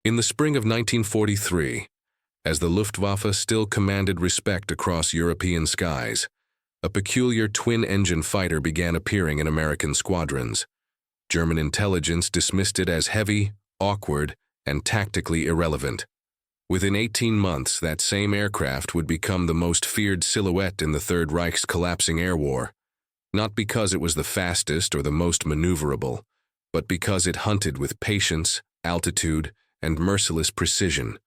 In the spring of 1943, as the Luftwaffe still commanded respect across European skies, a peculiar twin-engine fighter began appearing in American squadrons. German intelligence dismissed it as heavy, awkward, and tactically irrelevant. Within 18 months, that same aircraft would become the most feared silhouette in the Third Reich's collapsing air war, not because it was the fastest or the most maneuverable, but because it hunted with patience, altitude, and merciless precision.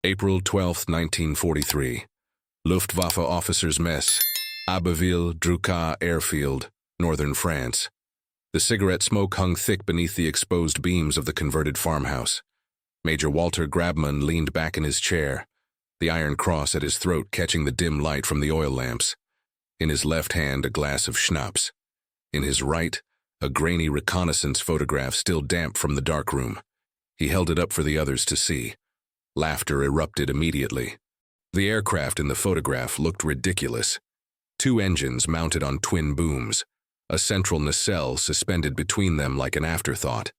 April 12, 1943. Luftwaffe Officers' Mess, Abbeville-Drucat Airfield, northern France. The cigarette smoke hung thick beneath the exposed beams of the converted farmhouse. Major Walter Grabmann leaned back in his chair, the iron cross at his throat catching the dim light from the oil lamps. In his left hand, a glass of schnapps. In his right, a grainy reconnaissance photograph still damp from the darkroom. He held it up for the others to see. Laughter erupted immediately. The aircraft in the photograph looked ridiculous. 2 engines mounted on twin booms, a central nacelle suspended between them like an afterthought.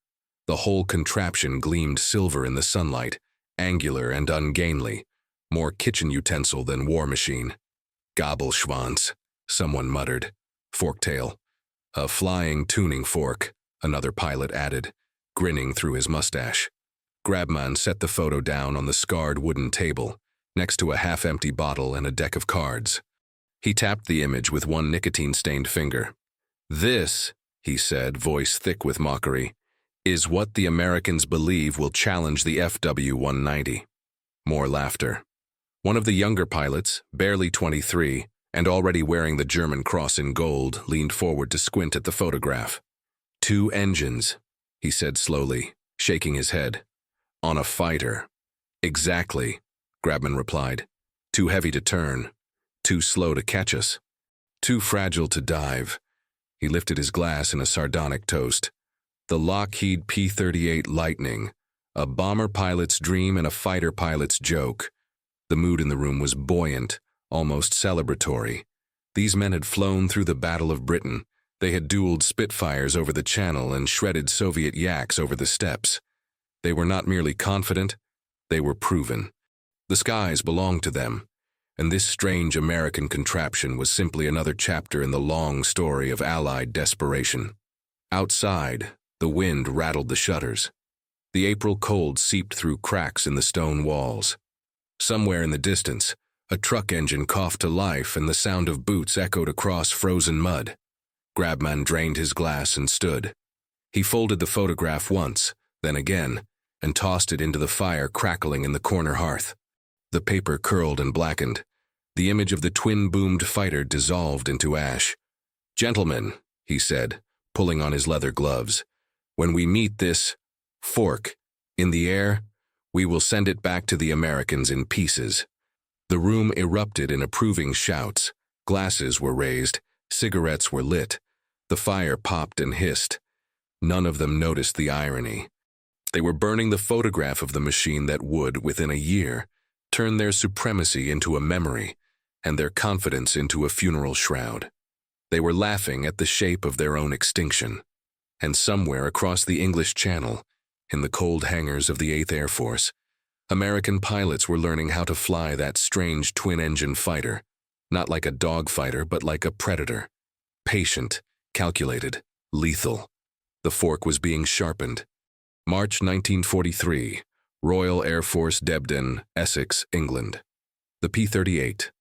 The whole contraption gleamed silver in the sunlight, angular and ungainly, more kitchen utensil than war machine. Gabelschwanz, someone muttered. Forktail. A flying tuning fork, another pilot added, grinning through his mustache. Grabmann set the photo down on the scarred wooden table, next to a half-empty bottle and a deck of cards. He tapped the image with one nicotine-stained finger. "This," he said, voice thick with mockery, "is what the Americans believe will challenge the FW-190. More laughter. One of the younger pilots, barely 23, and already wearing the German cross in gold, leaned forward to squint at the photograph. 2 engines, he said slowly, shaking his head. On a fighter. Exactly, Grabmann replied. Too heavy to turn. Too slow to catch us. Too fragile to dive. He lifted his glass in a sardonic toast. The Lockheed P-38 Lightning, a bomber pilot's dream and a fighter pilot's joke. The mood in the room was buoyant, almost celebratory. These men had flown through the Battle of Britain. They had dueled Spitfires over the Channel and shredded Soviet Yaks over the steppes. They were not merely confident, they were proven. The skies belonged to them, and this strange American contraption was simply another chapter in the long story of Allied desperation. Outside, the wind rattled the shutters. The April cold seeped through cracks in the stone walls. Somewhere in the distance, a truck engine coughed to life and the sound of boots echoed across frozen mud. Grabmann drained his glass and stood. He folded the photograph once, then again, and tossed it into the fire crackling in the corner hearth. The paper curled and blackened. The image of the twin-boomed fighter dissolved into ash. "Gentlemen," he said, pulling on his leather gloves, "when we meet this fork in the air, we will send it back to the Americans in pieces." The room erupted in approving shouts. Glasses were raised, cigarettes were lit. The fire popped and hissed. None of them noticed the irony. They were burning the photograph of the machine that would, within a year, turn their supremacy into a memory and their confidence into a funeral shroud. They were laughing at the shape of their own extinction. And somewhere across the English Channel, in the cold hangars of the 8th Air Force, American pilots were learning how to fly that strange twin-engine fighter, not like a dogfighter, but like a predator. Patient, calculated, lethal. The fork was being sharpened. March 1943, Royal Air Force Debden, Essex, England. The P-38.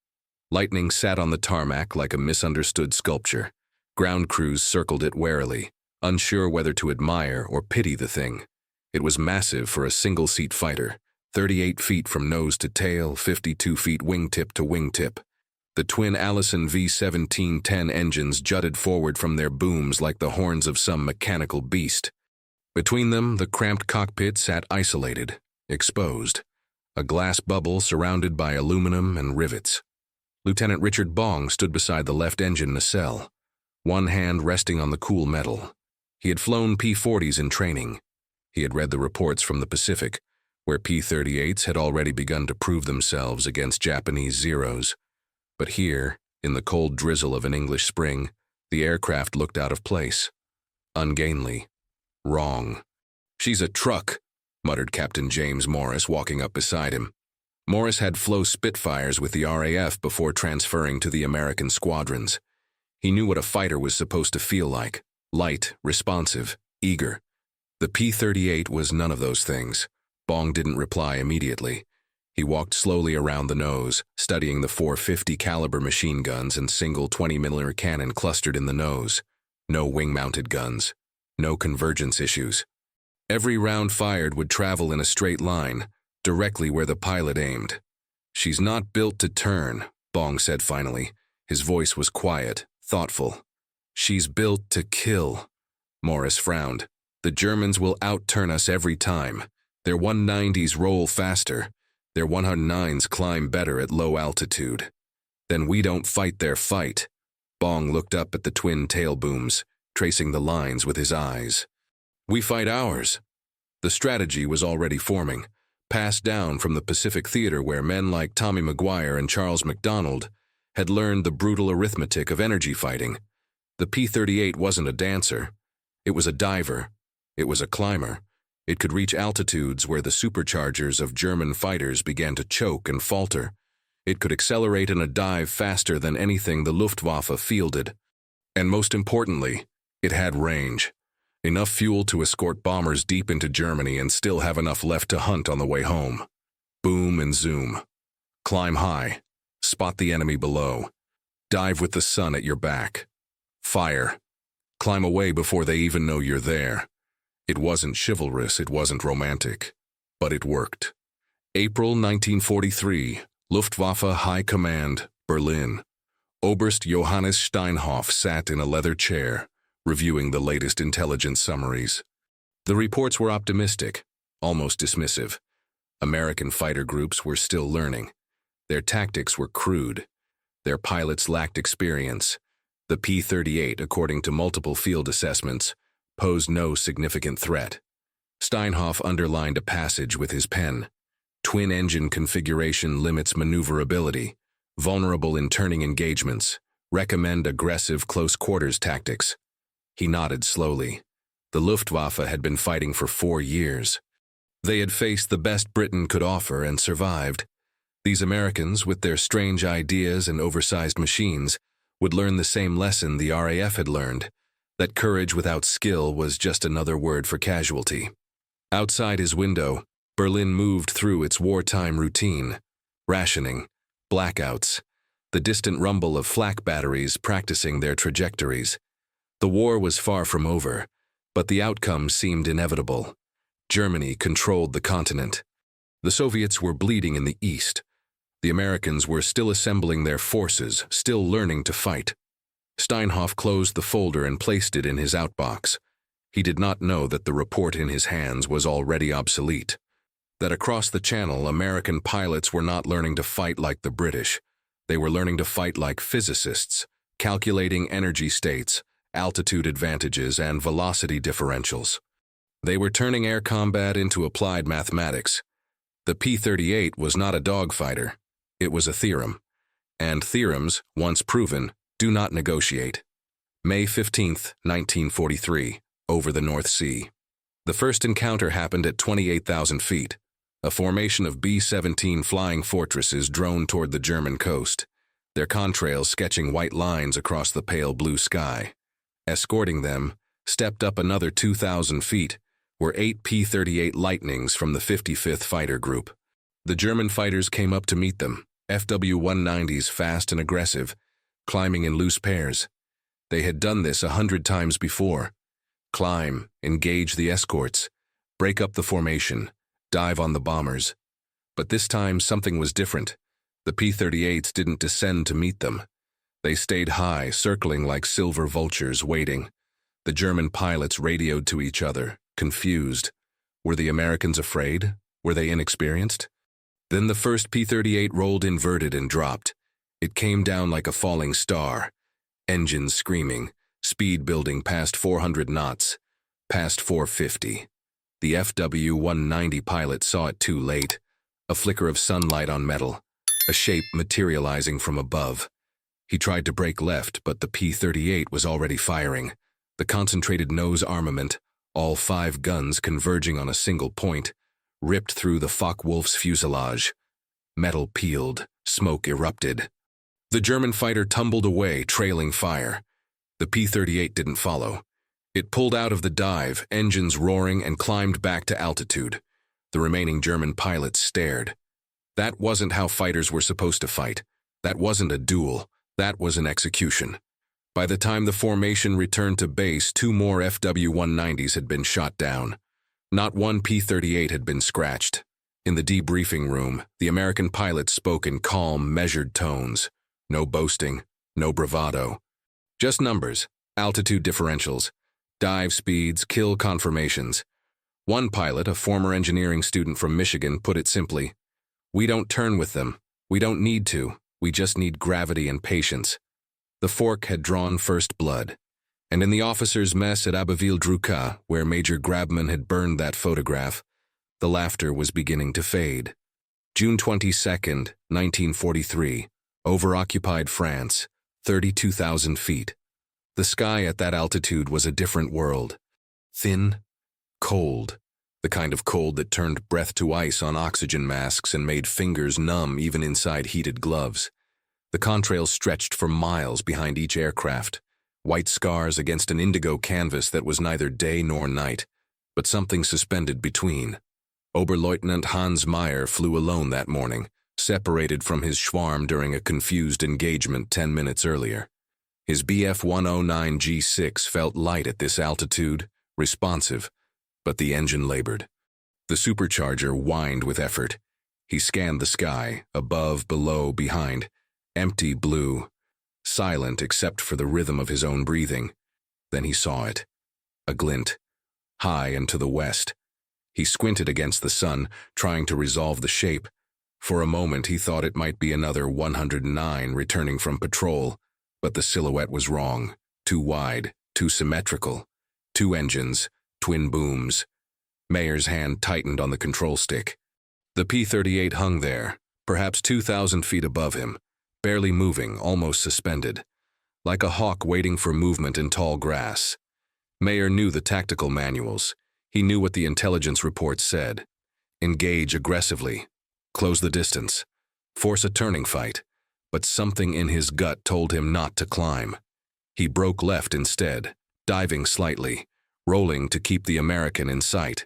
Lightning sat on the tarmac like a misunderstood sculpture. Ground crews circled it warily, unsure whether to admire or pity the thing. It was massive for a single-seat fighter, 38 feet from nose to tail, 52 feet wingtip to wingtip. The twin Allison V-1710 engines jutted forward from their booms like the horns of some mechanical beast. Between them, the cramped cockpit sat isolated, exposed, a glass bubble surrounded by aluminum and rivets. Lieutenant Richard Bong stood beside the left engine nacelle, one hand resting on the cool metal. He had flown P-40s in training. He had read the reports from the Pacific, where P-38s had already begun to prove themselves against Japanese Zeros. But here, in the cold drizzle of an English spring, the aircraft looked out of place. Ungainly. Wrong. "She's a truck," muttered Captain James Morris, walking up beside him. Morris had flown Spitfires with the RAF before transferring to the American squadrons. He knew what a fighter was supposed to feel like: light, responsive, eager. The P-38 was none of those things. Bong didn't reply immediately. He walked slowly around the nose, studying the 450 caliber machine guns and single 20mm cannon clustered in the nose. No wing-mounted guns. No convergence issues. Every round fired would travel in a straight line, directly where the pilot aimed. "She's not built to turn," Bong said finally. His voice was quiet, thoughtful. "She's built to kill." Morris frowned. "The Germans will outturn us every time. Their 190s roll faster. Their 109s climb better at low altitude. Then we don't fight their fight." Bong looked up at the twin tail booms, tracing the lines with his eyes. "We fight ours." The strategy was already forming, passed down from the Pacific Theater, where men like Tommy Maguire and Charles MacDonald had learned the brutal arithmetic of energy fighting. The P-38 wasn't a dancer. It was a diver. It was a climber. It could reach altitudes where the superchargers of German fighters began to choke and falter. It could accelerate in a dive faster than anything the Luftwaffe fielded. And most importantly, it had range. Enough fuel to escort bombers deep into Germany and still have enough left to hunt on the way home. Boom and zoom. Climb high. Spot the enemy below. Dive with the sun at your back. Fire. Climb away before they even know you're there. It wasn't chivalrous, it wasn't romantic. But it worked. April 1943, Luftwaffe High Command, Berlin. Oberst Johannes Steinhoff sat in a leather chair, reviewing the latest intelligence summaries. The reports were optimistic, almost dismissive. American fighter groups were still learning. Their tactics were crude. Their pilots lacked experience. The P-38, according to multiple field assessments, posed no significant threat. Steinhoff underlined a passage with his pen. Twin-engine configuration limits maneuverability, vulnerable in turning engagements, recommend aggressive close-quarters tactics. He nodded slowly. The Luftwaffe had been fighting for 4 years. They had faced the best Britain could offer and survived. These Americans, with their strange ideas and oversized machines, would learn the same lesson the RAF had learned, that courage without skill was just another word for casualty. Outside his window, Berlin moved through its wartime routine: rationing, blackouts, the distant rumble of flak batteries practicing their trajectories. The war was far from over, but the outcome seemed inevitable. Germany controlled the continent. The Soviets were bleeding in the east. The Americans were still assembling their forces, still learning to fight. Steinhoff closed the folder and placed it in his outbox. He did not know that the report in his hands was already obsolete. That across the channel, American pilots were not learning to fight like the British. They were learning to fight like physicists, calculating energy states, altitude advantages, and velocity differentials. They were turning air combat into applied mathematics. The P-38 was not a dogfighter. It was a theorem. And theorems, once proven, do not negotiate. May 15, 1943, over the North Sea. The first encounter happened at 28,000 feet. A formation of B-17 flying fortresses droned toward the German coast, their contrails sketching white lines across the pale blue sky. Escorting them, stepped up another 2,000 feet, were 8 P-38 Lightnings from the 55th Fighter Group. The German fighters came up to meet them, FW-190s fast and aggressive, climbing in loose pairs. They had done this 100 times before. Climb, engage the escorts, break up the formation, dive on the bombers. But this time something was different. The P-38s didn't descend to meet them. They stayed high, circling like silver vultures, waiting. The German pilots radioed to each other, confused. Were the Americans afraid? Were they inexperienced? Then the first P-38 rolled inverted and dropped. It came down like a falling star. Engines screaming, speed building past 400 knots, past 450. The FW-190 pilot saw it too late. A flicker of sunlight on metal, a shape materializing from above. He tried to brake left, but the P-38 was already firing. The concentrated nose armament, all 5 guns converging on a single point, ripped through the Focke-Wulf's fuselage. Metal peeled, smoke erupted. The German fighter tumbled away, trailing fire. The P-38 didn't follow. It pulled out of the dive, engines roaring, and climbed back to altitude. The remaining German pilots stared. That wasn't how fighters were supposed to fight. That wasn't a duel. That was an execution. By the time the formation returned to base, 2 more FW-190s had been shot down. Not one P-38 had been scratched. In the debriefing room, the American pilots spoke in calm, measured tones. No boasting, no bravado. Just numbers, altitude differentials, dive speeds, kill confirmations. One pilot, a former engineering student from Michigan, put it simply, "We don't turn with them. We don't need to. We just need gravity and patience." The fork had drawn first blood. And in the officers' mess at Abbeville-Drucourt, where Major Grabman had burned that photograph, the laughter was beginning to fade. June 22nd, 1943, over-occupied France, 32,000 feet. The sky at that altitude was a different world. Thin, cold, the kind of cold that turned breath to ice on oxygen masks and made fingers numb even inside heated gloves. The contrails stretched for miles behind each aircraft, white scars against an indigo canvas that was neither day nor night, but something suspended between. Oberleutnant Hans Meyer flew alone that morning, separated from his schwarm during a confused engagement 10 minutes earlier. His Bf-109 G6 felt light at this altitude, responsive, but the engine labored. The supercharger whined with effort. He scanned the sky, above, below, behind, empty blue, silent except for the rhythm of his own breathing. Then he saw it, a glint, high and to the west. He squinted against the sun, trying to resolve the shape. For a moment he thought it might be another 109 returning from patrol, but the silhouette was wrong, too wide, too symmetrical. 2 engines, twin booms. Mayer's hand tightened on the control stick. The P-38 hung there, perhaps 2,000 feet above him, barely moving, almost suspended, like a hawk waiting for movement in tall grass. Mayer knew the tactical manuals. He knew what the intelligence reports said. Engage aggressively. Close the distance. Force a turning fight. But something in his gut told him not to climb. He broke left instead, diving slightly, rolling to keep the American in sight.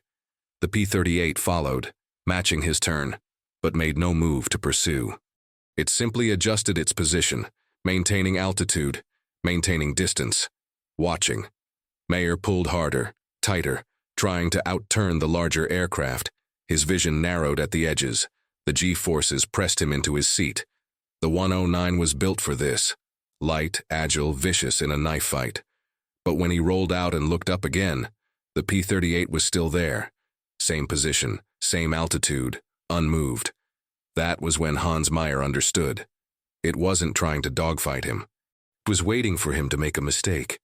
The P-38 followed, matching his turn, but made no move to pursue. It simply adjusted its position, maintaining altitude, maintaining distance, watching. Mayer pulled harder, tighter, trying to outturn the larger aircraft. His vision narrowed at the edges. The G-forces pressed him into his seat. The 109 was built for this. Light, agile, vicious in a knife fight. But when he rolled out and looked up again, the P-38 was still there. Same position, same altitude, unmoved. That was when Hans Meyer understood. It wasn't trying to dogfight him. It was waiting for him to make a mistake.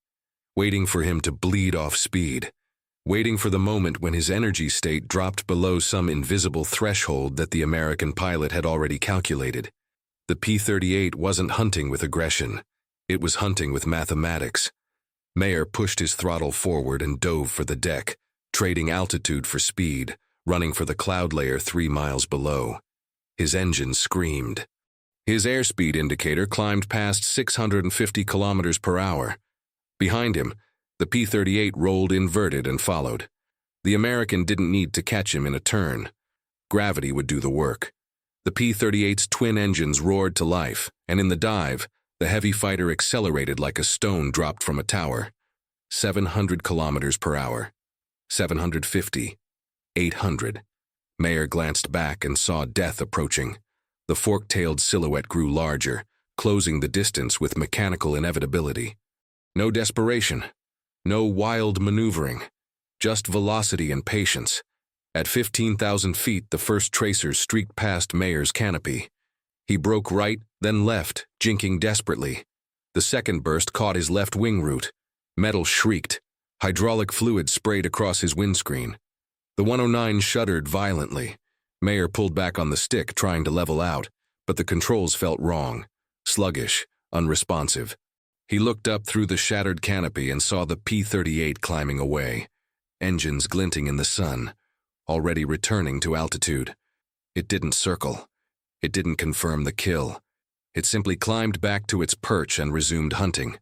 Waiting for him to bleed off speed. Waiting for the moment when his energy state dropped below some invisible threshold that the American pilot had already calculated. The P-38 wasn't hunting with aggression. It was hunting with mathematics. Mayer pushed his throttle forward and dove for the deck, trading altitude for speed, running for the cloud layer 3 miles below. His engine screamed. His airspeed indicator climbed past 650 kilometers per hour. Behind him, the P-38 rolled inverted and followed. The American didn't need to catch him in a turn. Gravity would do the work. The P-38's twin engines roared to life, and in the dive, the heavy fighter accelerated like a stone dropped from a tower. 700 kilometers per hour. 750. 800. Mayer glanced back and saw death approaching. The fork-tailed silhouette grew larger, closing the distance with mechanical inevitability. No desperation. No wild maneuvering. Just velocity and patience. At 15,000 feet, the first tracers streaked past Mayer's canopy. He broke right, then left, jinking desperately. The second burst caught his left wing root. Metal shrieked. Hydraulic fluid sprayed across his windscreen. The 109 shuddered violently. Mayer pulled back on the stick, trying to level out, but the controls felt wrong. Sluggish, unresponsive. He looked up through the shattered canopy and saw the P-38 climbing away. Engines glinting in the sun. already returning to altitude. It didn't circle. It didn't confirm the kill. It simply climbed back to its perch and resumed hunting.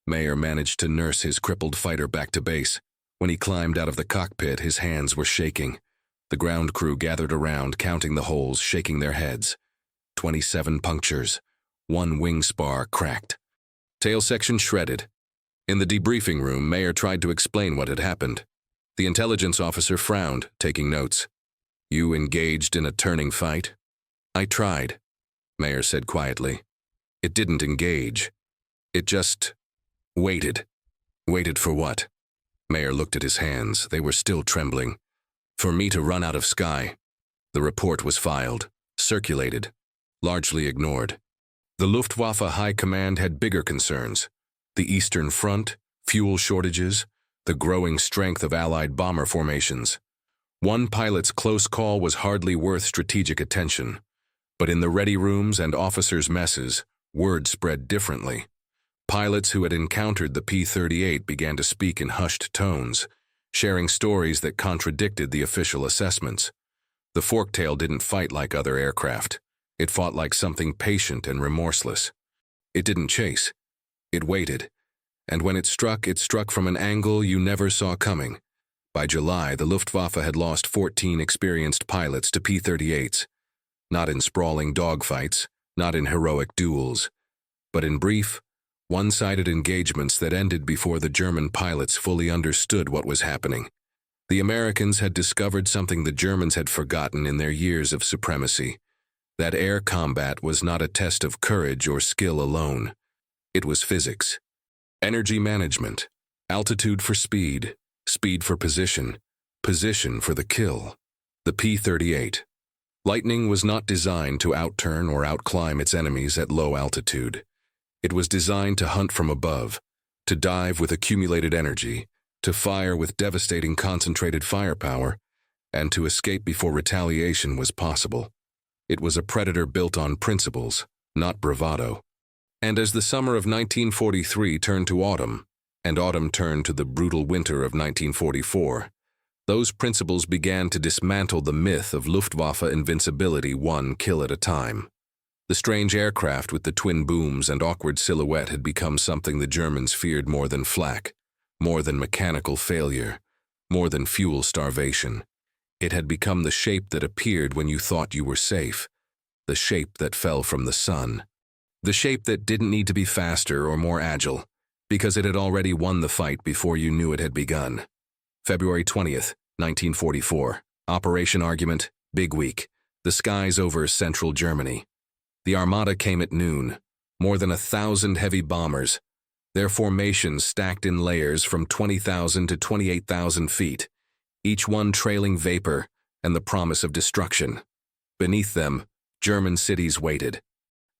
Mayer managed to nurse his crippled fighter back to base. When he climbed out of the cockpit, his hands were shaking. The ground crew gathered around, counting the holes, shaking their heads. 27 punctures. 1 wing spar cracked. Tail section shredded. In the debriefing room, Mayer tried to explain what had happened. The intelligence officer frowned, taking notes. "You engaged in a turning fight?" "I tried," Mayer said quietly. "It didn't engage. It just waited." "Waited for what?" Mayer looked at his hands. They were still trembling. "For me to run out of sky." The report was filed, circulated, largely ignored. The Luftwaffe High Command had bigger concerns. The Eastern Front, fuel shortages, the growing strength of Allied bomber formations. One pilot's close call was hardly worth strategic attention. But in the ready rooms and officers' messes, word spread differently. Pilots who had encountered the P-38 began to speak in hushed tones, sharing stories that contradicted the official assessments. The forktail didn't fight like other aircraft. It fought like something patient and remorseless. It didn't chase. It waited. And when it struck from an angle you never saw coming. By July, the Luftwaffe had lost 14 experienced pilots to P-38s. Not in sprawling dogfights, not in heroic duels, but in brief, one-sided engagements that ended before the German pilots fully understood what was happening. The Americans had discovered something the Germans had forgotten in their years of supremacy. That air combat was not a test of courage or skill alone. It was physics. Energy management. Altitude for speed. Speed for position. Position for the kill. The P-38. Lightning was not designed to outturn or outclimb its enemies at low altitude. It was designed to hunt from above, to dive with accumulated energy, to fire with devastating concentrated firepower, and to escape before retaliation was possible. It was a predator built on principles, not bravado. And as the summer of 1943 turned to autumn, and autumn turned to the brutal winter of 1944, those principles began to dismantle the myth of Luftwaffe invincibility one kill at a time. The strange aircraft with the twin booms and awkward silhouette had become something the Germans feared more than flak, more than mechanical failure, more than fuel starvation. It had become the shape that appeared when you thought you were safe, the shape that fell from the sun, the shape that didn't need to be faster or more agile, because it had already won the fight before you knew it had begun. February 20th, 1944. Operation Argument, big week. The skies over central Germany. The Armada came at noon. More than 1,000 heavy bombers. Their formations stacked in layers from 20,000 to 28,000 feet, each one trailing vapor and the promise of destruction. Beneath them, German cities waited.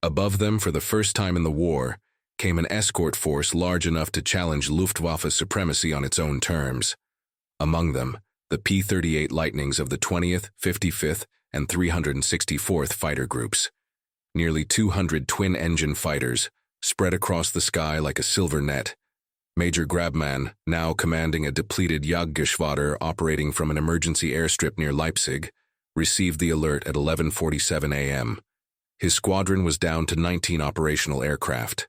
Above them, for the first time in the war, came an escort force large enough to challenge Luftwaffe's supremacy on its own terms. Among them, the P-38 Lightnings of the 20th, 55th, and 364th Fighter Groups. Nearly 200 twin-engine fighters, spread across the sky like a silver net. Major Grabmann, now commanding a depleted Jagdgeschwader operating from an emergency airstrip near Leipzig, received the alert at 11:47 a.m. His squadron was down to 19 operational aircraft.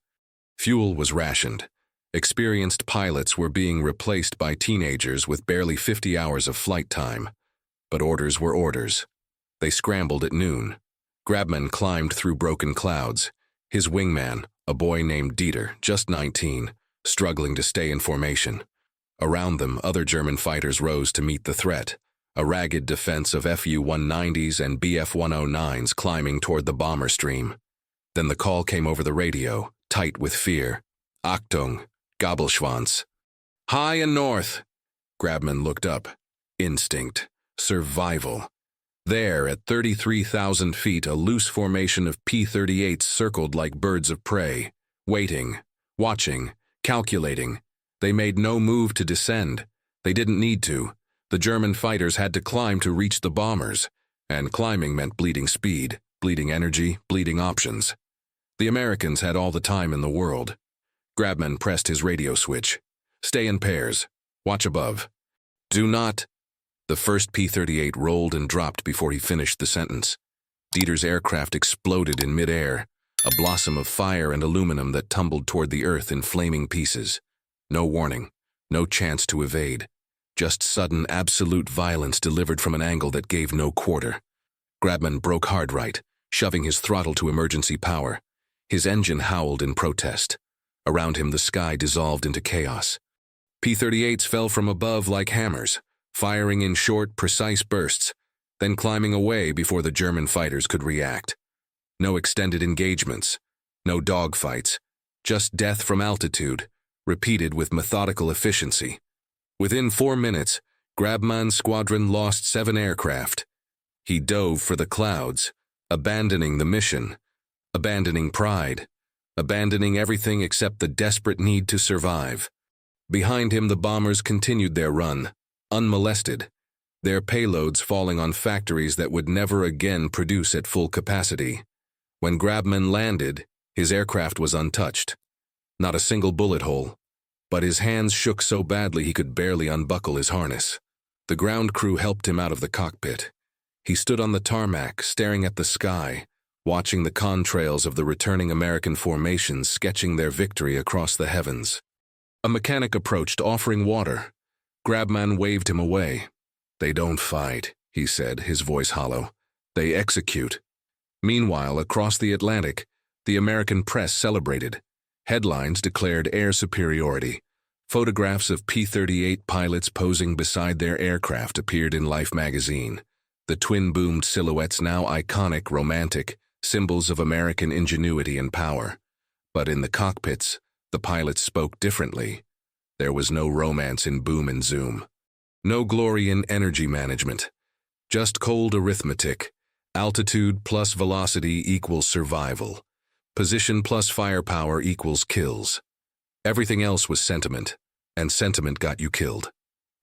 Fuel was rationed. Experienced pilots were being replaced by teenagers with barely 50 hours of flight time. But orders were orders. They scrambled at noon. Grabmann climbed through broken clouds. His wingman, a boy named Dieter, just 19, struggling to stay in formation. Around them, other German fighters rose to meet the threat, a ragged defense of Fu-190s and Bf-109s climbing toward the bomber stream. Then the call came over the radio, tight with fear. Achtung, Gabelschwanz. High and north. Grabmann looked up. Instinct. Survival. There, at 33,000 feet, a loose formation of P-38s circled like birds of prey, waiting, watching, calculating. They made no move to descend. They didn't need to. The German fighters had to climb to reach the bombers, and climbing meant bleeding speed, bleeding energy, bleeding options. The Americans had all the time in the world. Grabmann pressed his radio switch. Stay in pairs. Watch above. Do not. The first P-38 rolled and dropped before he finished the sentence. Dieter's aircraft exploded in midair, a blossom of fire and aluminum that tumbled toward the earth in flaming pieces. No warning, no chance to evade. Just sudden, absolute violence delivered from an angle that gave no quarter. Grabman broke hard right, shoving his throttle to emergency power. His engine howled in protest. Around him, the sky dissolved into chaos. P-38s fell from above like hammers, firing in short, precise bursts, then climbing away before the German fighters could react. No extended engagements, no dogfights, just death from altitude, repeated with methodical efficiency. Within 4 minutes, Grabman's squadron lost 7 aircraft. He dove for the clouds, abandoning the mission, abandoning pride, abandoning everything except the desperate need to survive. Behind him, the bombers continued their run, unmolested, their payloads falling on factories that would never again produce at full capacity. When Grabman landed, his aircraft was untouched. Not a single bullet hole, but his hands shook so badly he could barely unbuckle his harness. The ground crew helped him out of the cockpit. He stood on the tarmac, staring at the sky, watching the contrails of the returning American formations sketching their victory across the heavens. A mechanic approached, offering water. Grabman waved him away. "They don't fight," he said, his voice hollow. "They execute." Meanwhile, across the Atlantic, the American press celebrated. Headlines declared air superiority. Photographs of P-38 pilots posing beside their aircraft appeared in Life magazine. The twin-boomed silhouettes, now iconic, romantic, symbols of American ingenuity and power. But in the cockpits, the pilots spoke differently. There was no romance in boom and zoom. No glory in energy management. Just cold arithmetic. Altitude plus velocity equals survival. Position plus firepower equals kills. Everything else was sentiment, and sentiment got you killed.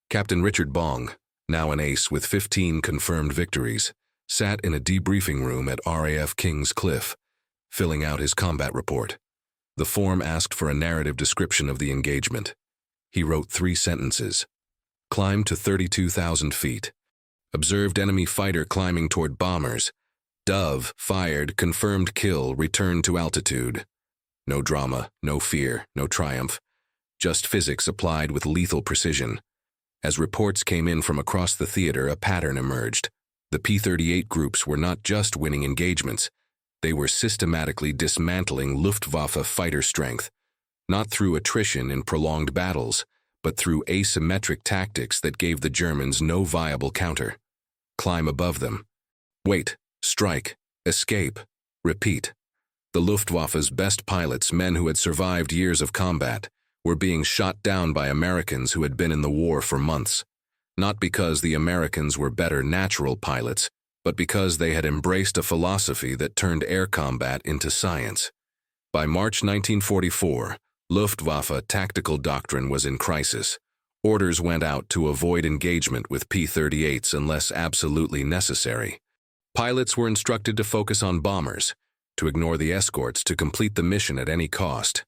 Captain Richard Bong, now an ace with 15 confirmed victories, sat in a debriefing room at RAF Kings Cliff, filling out his combat report. The form asked for a narrative description of the engagement. He wrote 3 sentences. Climbed to 32,000 feet. Observed enemy fighter climbing toward bombers. Dove, fired, confirmed kill, returned to altitude. No drama, no fear, no triumph. Just physics applied with lethal precision. As reports came in from across the theater, a pattern emerged. The P-38 groups were not just winning engagements. They were systematically dismantling Luftwaffe fighter strength, not through attrition in prolonged battles, but through asymmetric tactics that gave the Germans no viable counter. Climb above them. Wait, strike, escape, repeat. The Luftwaffe's best pilots, men who had survived years of combat, were being shot down by Americans who had been in the war for months. Not because the Americans were better natural pilots, but because they had embraced a philosophy that turned air combat into science. By March 1944, Luftwaffe tactical doctrine was in crisis. Orders went out to avoid engagement with P-38s unless absolutely necessary. Pilots were instructed to focus on bombers, to ignore the escorts, to complete the mission at any cost.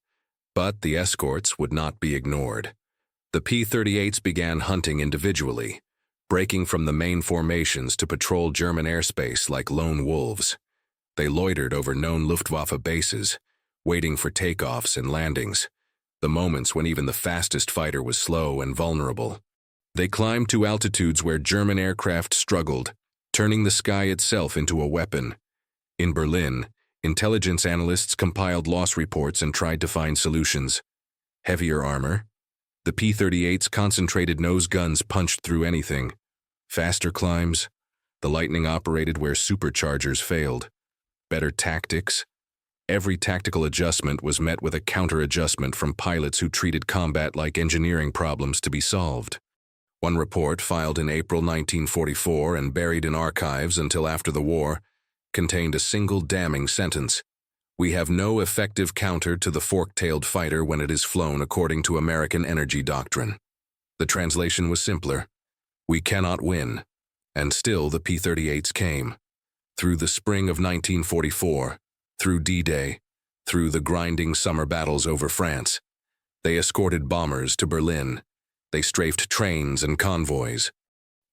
But the escorts would not be ignored. The P-38s began hunting individually, breaking from the main formations to patrol German airspace like lone wolves. They loitered over known Luftwaffe bases, waiting for takeoffs and landings, the moments when even the fastest fighter was slow and vulnerable. They climbed to altitudes where German aircraft struggled, turning the sky itself into a weapon. In Berlin, intelligence analysts compiled loss reports and tried to find solutions. Heavier armor. The P-38's concentrated nose guns punched through anything. Faster climbs. The Lightning operated where superchargers failed. Better tactics. Every tactical adjustment was met with a counter-adjustment from pilots who treated combat like engineering problems to be solved. One report, filed in April 1944 and buried in archives until after the war, contained a single damning sentence: "We have no effective counter to the fork-tailed fighter when it is flown according to American energy doctrine." The translation was simpler: "We cannot win." And still the P-38s came. Through the spring of 1944, through D-Day, through the grinding summer battles over France. They escorted bombers to Berlin. They strafed trains and convoys.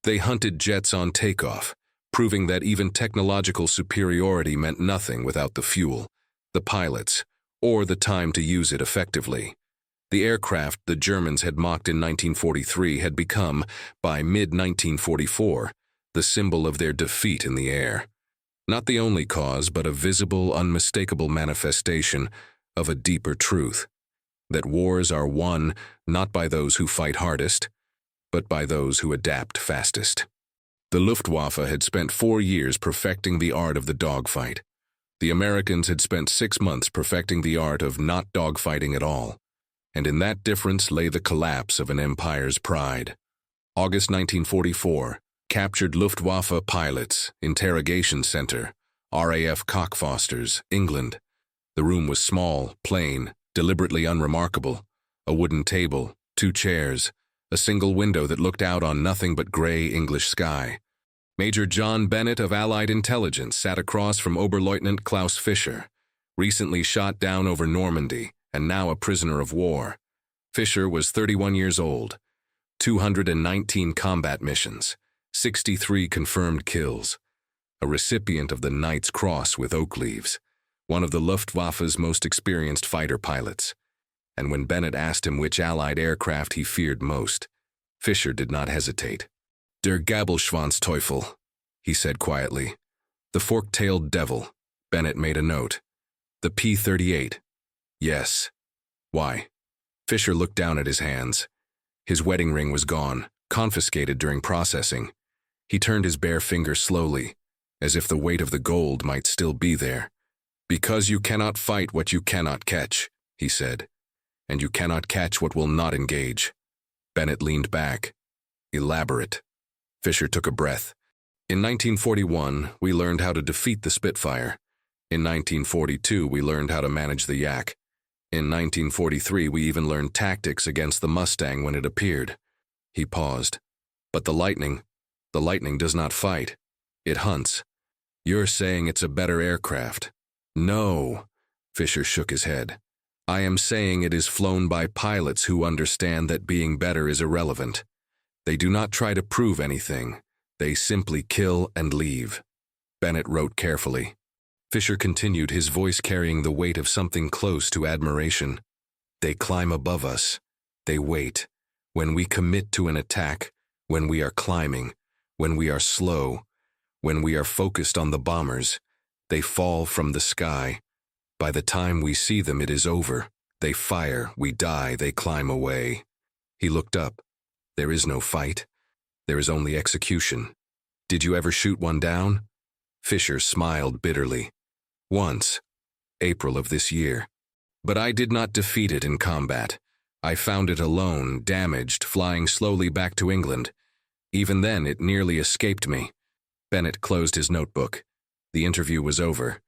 They hunted jets on takeoff, proving that even technological superiority meant nothing without the fuel, the pilots, or the time to use it effectively. The aircraft the Germans had mocked in 1943 had become, by mid-1944, the symbol of their defeat in the air. Not the only cause, but a visible, unmistakable manifestation of a deeper truth, that wars are won not by those who fight hardest, but by those who adapt fastest. The Luftwaffe had spent 4 years perfecting the art of the dogfight. The Americans had spent 6 months perfecting the art of not dogfighting at all, and in that difference lay the collapse of an empire's pride. August 1944, captured Luftwaffe pilots, interrogation center, RAF Cockfosters, England. The room was small, plain, deliberately unremarkable. A wooden table, 2 chairs, a single window that looked out on nothing but gray English sky. Major John Bennett of Allied Intelligence sat across from Oberleutnant Klaus Fischer, recently shot down over Normandy and now a prisoner of war. Fischer was 31 years old, 219 combat missions, 63 confirmed kills, a recipient of the Knight's Cross with oak leaves, one of the Luftwaffe's most experienced fighter pilots. And when Bennett asked him which Allied aircraft he feared most, Fischer did not hesitate. Der Gabelschwanzteufel, he said quietly. The fork-tailed devil. Bennett made a note. The P-38. Yes. Why? Fischer looked down at his hands. His wedding ring was gone, confiscated during processing. He turned his bare finger slowly, as if the weight of the gold might still be there. Because you cannot fight what you cannot catch, he said. And you cannot catch what will not engage. Bennett leaned back. Elaborate. Fischer took a breath. In 1941, we learned how to defeat the Spitfire. In 1942, we learned how to manage the Yak. In 1943, we even learned tactics against the Mustang when it appeared. He paused. But the Lightning does not fight. It hunts. You're saying it's a better aircraft. No. Fischer shook his head. I am saying it is flown by pilots who understand that being better is irrelevant. They do not try to prove anything. They simply kill and leave. Bennett wrote carefully. Fischer continued, his voice carrying the weight of something close to admiration. They climb above us. They wait. When we commit to an attack, when we are climbing, when we are slow, when we are focused on the bombers, they fall from the sky. By the time we see them, it is over. They fire, we die, they climb away. He looked up. There is no fight. There is only execution. Did you ever shoot one down? Fischer smiled bitterly. Once. April of this year. But I did not defeat it in combat. I found it alone, damaged, flying slowly back to England. Even then, it nearly escaped me. Bennett closed his notebook. The interview was over.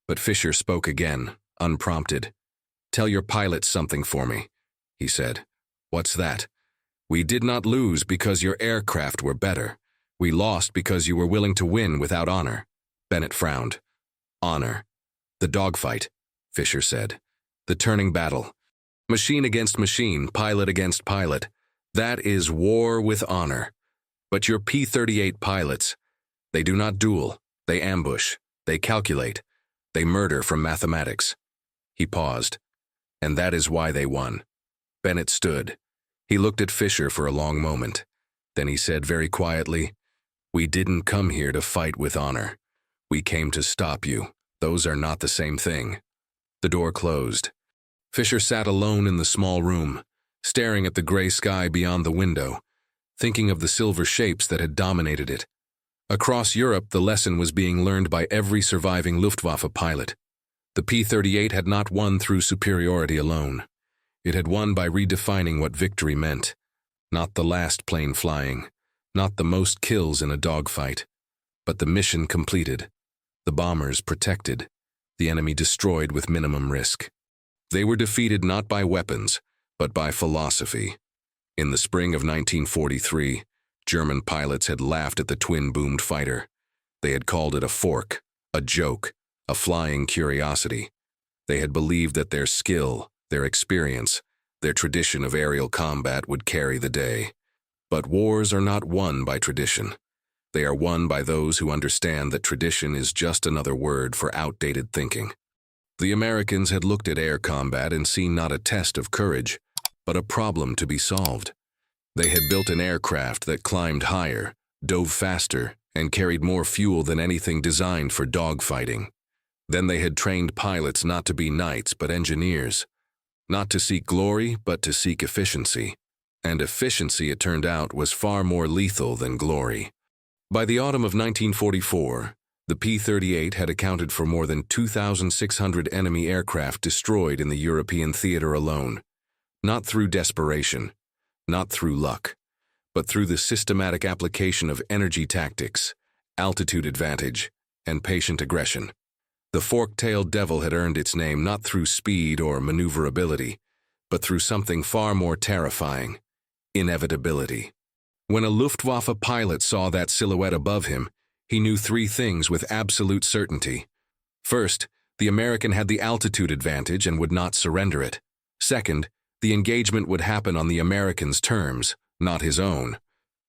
But Fischer spoke again, unprompted. Tell your pilots something for me, he said. What's that? We did not lose because your aircraft were better. We lost because you were willing to win without honor. Bennett frowned. Honor. The dogfight, Fischer said. The turning battle. Machine against machine, pilot against pilot. That is war with honor. But your P-38 pilots, they do not duel. They ambush. They calculate. They murder from mathematics. He paused. And that is why they won. Bennett stood. He looked at Fischer for a long moment. Then he said very quietly, We didn't come here to fight with honor. We came to stop you. Those are not the same thing. The door closed. Fischer sat alone in the small room, staring at the gray sky beyond the window, thinking of the silver shapes that had dominated it. Across Europe, the lesson was being learned by every surviving Luftwaffe pilot. The P-38 had not won through superiority alone. It had won by redefining what victory meant. Not the last plane flying, not the most kills in a dogfight, but the mission completed, the bombers protected, the enemy destroyed with minimum risk. They were defeated not by weapons, but by philosophy. In the spring of 1943, German pilots had laughed at the twin-boomed fighter. They had called it a fork, a joke, a flying curiosity. They had believed that their skill, their experience, their tradition of aerial combat would carry the day. But wars are not won by tradition. They are won by those who understand that tradition is just another word for outdated thinking. The Americans had looked at air combat and seen not a test of courage, but a problem to be solved. They had built an aircraft that climbed higher, dove faster, and carried more fuel than anything designed for dogfighting. Then they had trained pilots not to be knights but engineers, not to seek glory but to seek efficiency. And efficiency, it turned out, was far more lethal than glory. By the autumn of 1944, the P-38 had accounted for more than 2,600 enemy aircraft destroyed in the European theater alone, not through desperation, not through luck, but through the systematic application of energy tactics, altitude advantage, and patient aggression. The fork-tailed devil had earned its name not through speed or maneuverability, but through something far more terrifying: inevitability. When a Luftwaffe pilot saw that silhouette above him, he knew three things with absolute certainty. First, the American had the altitude advantage and would not surrender it. Second, the engagement would happen on the American's terms, not his own.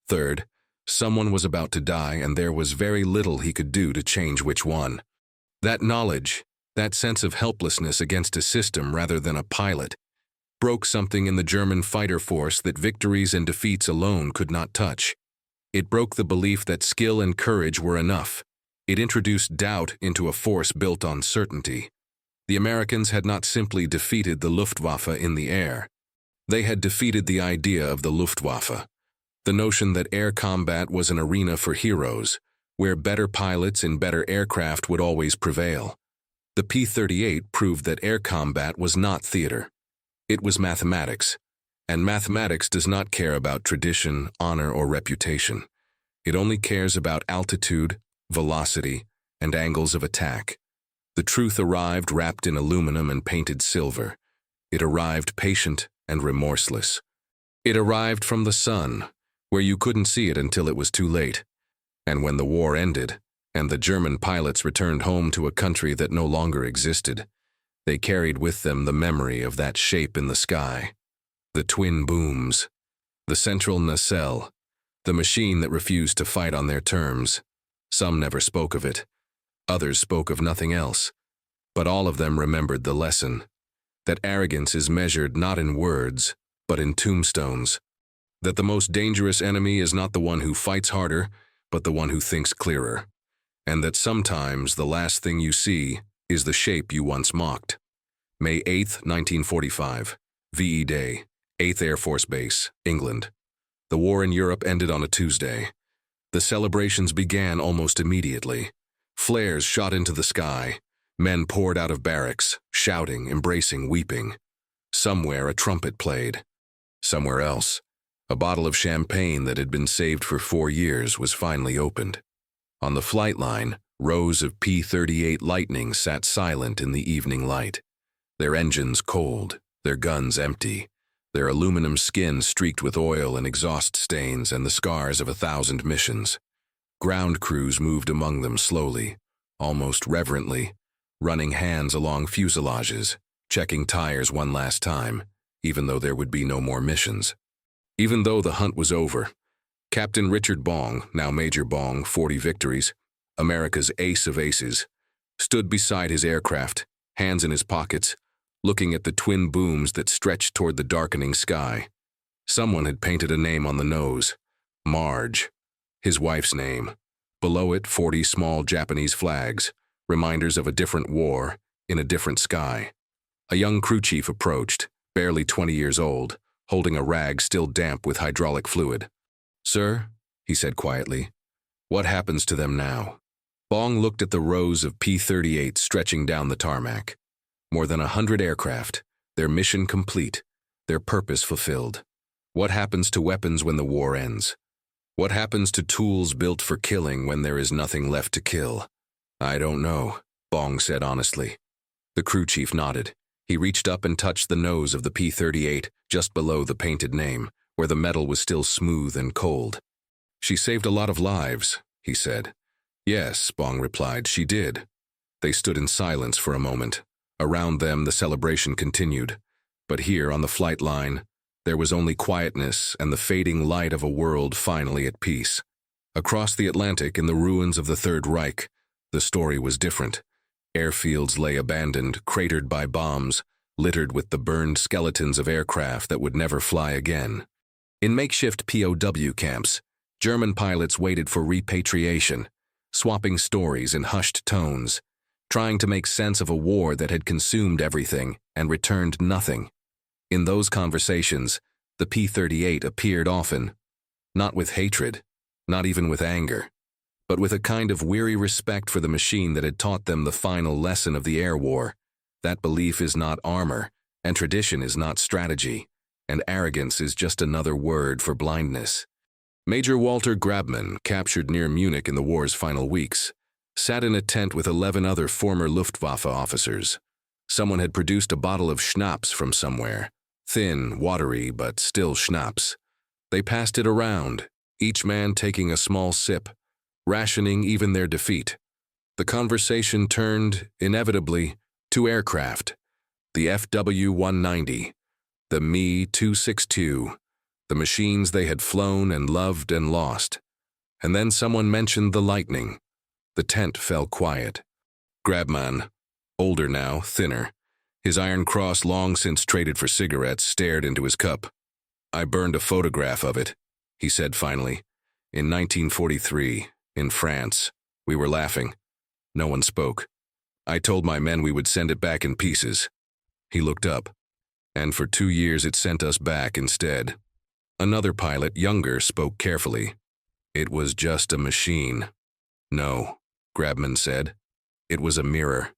Third, someone was about to die and there was very little he could do to change which one. That knowledge, that sense of helplessness against a system rather than a pilot, broke something in the German fighter force that victories and defeats alone could not touch. It broke the belief that skill and courage were enough. It introduced doubt into a force built on certainty. The Americans had not simply defeated the Luftwaffe in the air. They had defeated the idea of the Luftwaffe, the notion that air combat was an arena for heroes, where better pilots in better aircraft would always prevail. The P-38 proved that air combat was not theater. It was mathematics, and mathematics does not care about tradition, honor, or reputation. It only cares about altitude, velocity, and angles of attack. The truth arrived wrapped in aluminum and painted silver. It arrived patient and remorseless. It arrived from the sun, where you couldn't see it until it was too late. And when the war ended, and the German pilots returned home to a country that no longer existed, they carried with them the memory of that shape in the sky. The twin booms, the central nacelle, the machine that refused to fight on their terms. Some never spoke of it. Others spoke of nothing else. But all of them remembered the lesson, that arrogance is measured not in words, but in tombstones. That the most dangerous enemy is not the one who fights harder, but the one who thinks clearer. And that sometimes the last thing you see is the shape you once mocked. May 8, 1945, VE Day, 8th Air Force Base, England. The war in Europe ended on a Tuesday. The celebrations began almost immediately. Flares shot into the sky. Men poured out of barracks, shouting, embracing, weeping. Somewhere a trumpet played. Somewhere else, a bottle of champagne that had been saved for 4 years was finally opened. On the flight line, rows of P-38 Lightnings sat silent in the evening light. Their engines cold, their guns empty, their aluminum skin streaked with oil and exhaust stains and the scars of 1,000 missions. Ground crews moved among them slowly, almost reverently, running hands along fuselages, checking tires one last time, even though there would be no more missions. Even though the hunt was over, Captain Richard Bong, now Major Bong, 40 victories, America's ace of aces, stood beside his aircraft, hands in his pockets, looking at the twin booms that stretched toward the darkening sky. Someone had painted a name on the nose, Marge, his wife's name. Below it, 40 small Japanese flags, reminders of a different war in a different sky. A young crew chief approached, barely 20 years old, holding a rag still damp with hydraulic fluid. "Sir," he said quietly, "what happens to them now?" Bong looked at the rows of P-38 stretching down the tarmac. More than 100 aircraft, their mission complete, their purpose fulfilled. What happens to weapons when the war ends? What happens to tools built for killing when there is nothing left to kill? "I don't know," Bong said honestly. The crew chief nodded. He reached up and touched the nose of the P-38 just below the painted name, where the metal was still smooth and cold. "She saved a lot of lives," he said. "Yes," Bong replied, "she did." They stood in silence for a moment. Around them, the celebration continued. But here, on the flight line, There was only quietness and the fading light of a world finally at peace. Across the Atlantic, in the ruins of the Third Reich, the story was different. Airfields lay abandoned, cratered by bombs, littered with the burned skeletons of aircraft that would never fly again. In makeshift POW camps, German pilots waited for repatriation, swapping stories in hushed tones, trying to make sense of a war that had consumed everything and returned nothing. In those conversations, the P-38 appeared often, not with hatred, not even with anger, but with a kind of weary respect for the machine that had taught them the final lesson of the air war. That belief is not armor, and tradition is not strategy, and arrogance is just another word for blindness. Major Walter Grabman, captured near Munich in the war's final weeks, sat in a tent with 11 other former Luftwaffe officers. Someone had produced a bottle of schnapps from somewhere, thin, watery, but still schnapps. They passed it around, each man taking a small sip, rationing even their defeat. The conversation turned, inevitably, to aircraft, the FW-190, the Me-262, the machines they had flown and loved and lost. And then someone mentioned the Lightning. The tent fell quiet. Grabman, older now, thinner, his Iron Cross long since traded for cigarettes, stared into his cup. "I burned a photograph of it," he said finally. "In 1943, in France." We were laughing. No one spoke. "I told my men we would send it back in pieces." He looked up. "And for 2 years it sent us back instead." Another pilot, younger, spoke carefully. "It was just a machine." "No," Grabman said. "It was a mirror.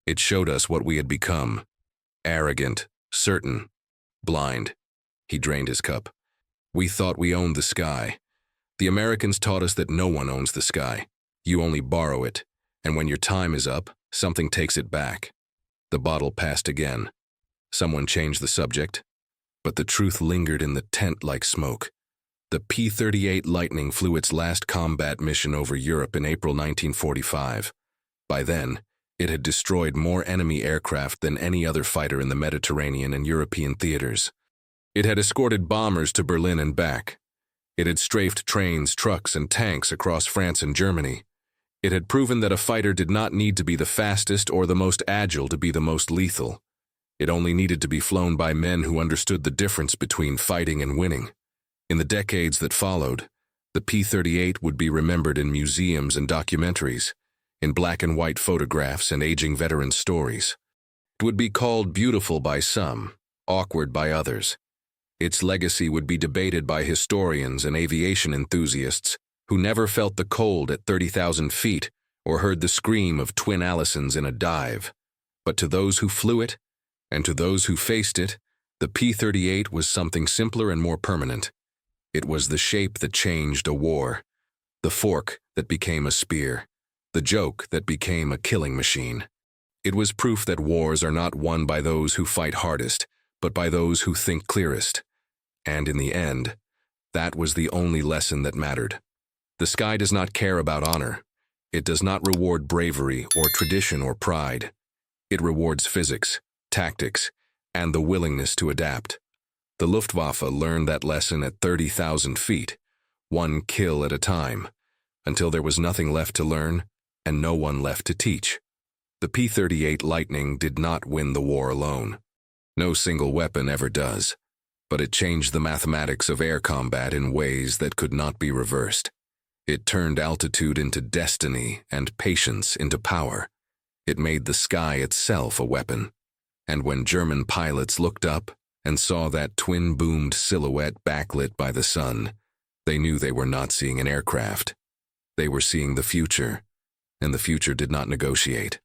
It showed us what we had become. Arrogant, certain, blind." He drained his cup. "We thought we owned the sky. The Americans taught us that no one owns the sky. You only borrow it, and when your time is up, something takes it back." The bottle passed again. Someone changed the subject, but the truth lingered in the tent like smoke. The P-38 Lightning flew its last combat mission over Europe in April 1945. By then, it had destroyed more enemy aircraft than any other fighter in the Mediterranean and European theaters. It had escorted bombers to Berlin and back. It had strafed trains, trucks, and tanks across France and Germany. It had proven that a fighter did not need to be the fastest or the most agile to be the most lethal. It only needed to be flown by men who understood the difference between fighting and winning. In the decades that followed, the P-38 would be remembered in museums and documentaries, in black and white photographs and aging veterans' stories. It would be called beautiful by some, awkward by others. Its legacy would be debated by historians and aviation enthusiasts who never felt the cold at 30,000 feet or heard the scream of twin Allisons in a dive. But to those who flew it, and to those who faced it, the P-38 was something simpler and more permanent. It was the shape that changed a war, the fork that became a spear, the joke that became a killing machine. It was proof that wars are not won by those who fight hardest, but by those who think clearest. And in the end, that was the only lesson that mattered. The sky does not care about honor. It does not reward bravery or tradition or pride. It rewards physics, tactics, and the willingness to adapt. The Luftwaffe learned that lesson at 30,000 feet, one kill at a time, until there was nothing left to learn and no one left to teach. The P-38 Lightning did not win the war alone. No single weapon ever does, but it changed the mathematics of air combat in ways that could not be reversed. It turned altitude into destiny and patience into power. It made the sky itself a weapon. And when German pilots looked up and saw that twin-boomed silhouette backlit by the sun, they knew they were not seeing an aircraft. They were seeing the future, and the future did not negotiate.